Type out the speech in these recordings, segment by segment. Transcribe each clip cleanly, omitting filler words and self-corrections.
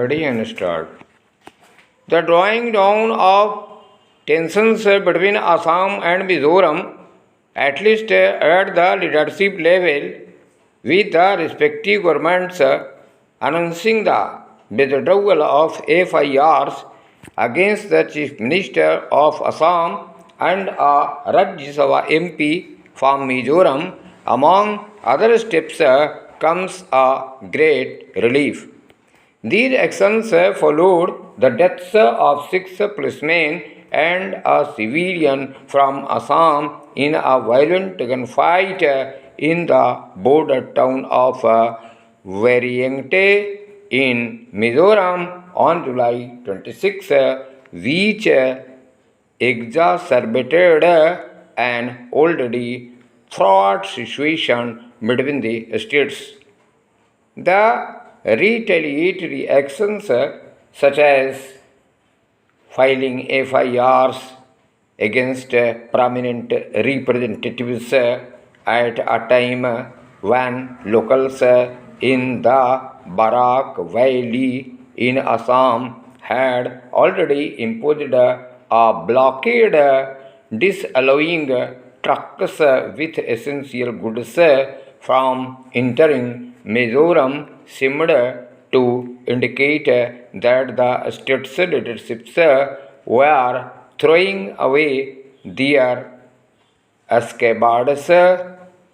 Ready and start. The drawing down of tensions between Assam and Mizoram, at least at the leadership level, with the respective governments announcing the withdrawal of FIRs against the Chief Minister of Assam and a Rajya Sabha MP from Mizoram, among other steps, comes a great relief. These actions followed the deaths of 6 policemen and a civilian from Assam in a violent gunfight in the border town of Variengte in Mizoram on July 26, which exacerbated an already fraught situation between the states. The retaliatory actions such as filing FIRs against prominent representatives at a time when locals in the Barak Valley in Assam had already imposed a blockade disallowing trucks with essential goods from entering Mizoram seemed to indicate that the state's leaderships were throwing away their escabees,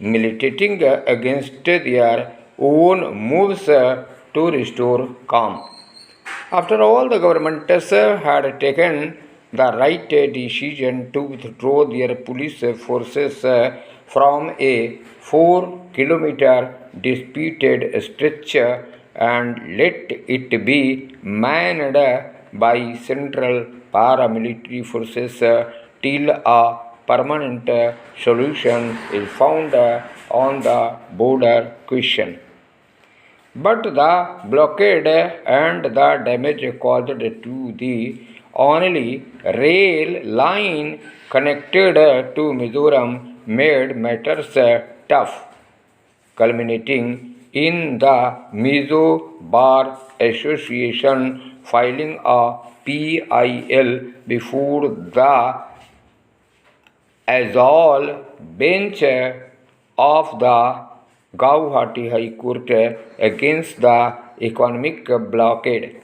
militating against their own moves to restore calm. After all, the governments had taken the right decision to withdraw their police forces from a 4-kilometer disputed stretch and let it be manned by central paramilitary forces till a permanent solution is found on the border question. But the blockade and the damage caused to the only rail line connected to Mizoram made matters tough, culminating in the Mizo Bar Association filing a PIL before the Azol bench of the Guwahati High Court against the economic blockade.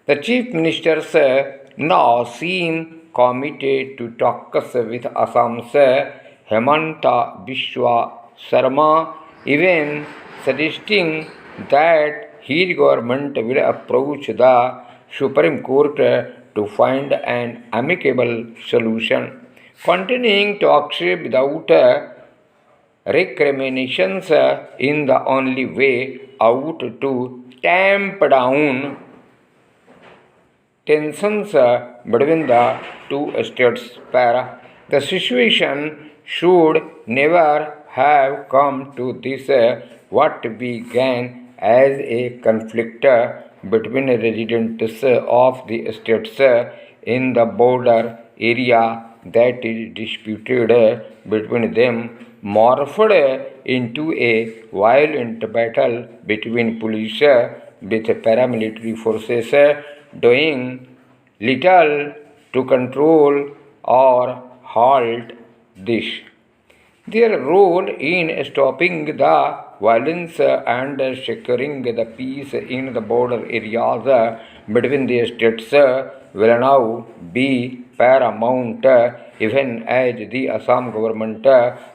The Chief Ministers now seem committed to talks with Assam's Hemanta Biswa Sarma, even suggesting that his government will approach the Supreme Court to find an amicable solution. Continuing talks without recriminations in the only way out to tamp down tensions between the two states. Para. The situation should never have come to this what began as a conflict between residents of the states in the border area that is disputed between them morphed into a violent battle between police with paramilitary forces doing little to control or halt this. Their role in stopping the violence and securing the peace in the border areas between the states will now be paramount, even as the Assam government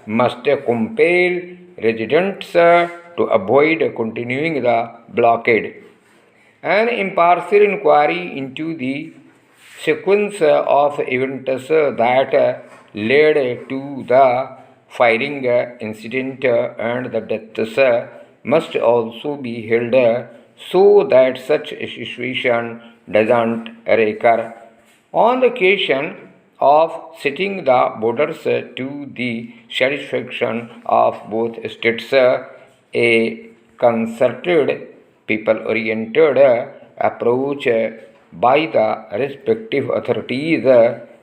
must compel residents to avoid continuing the blockade. An impartial inquiry into the sequence of events that led to the firing incident and the deaths must also be held so that such a situation doesn't recur. On the occasion of setting the borders to the satisfaction of both states, a concerted, people-oriented approach by the respective authorities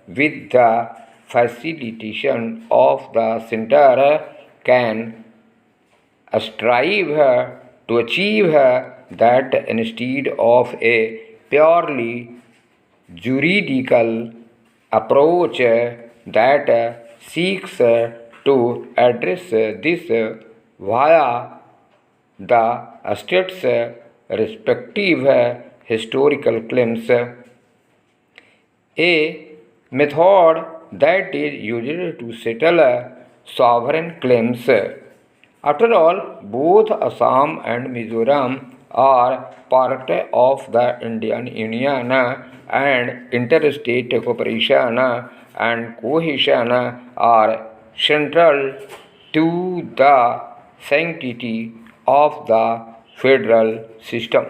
with the facilitation of the center can strive to achieve that instead of a purely juridical approach that seeks to address this via the state's respective historical claims. A method that is used to settle sovereign claims. After all, both Assam and Mizoram are part of the Indian Union, and interstate cooperation and cohesion are central to the sanctity of the federal system.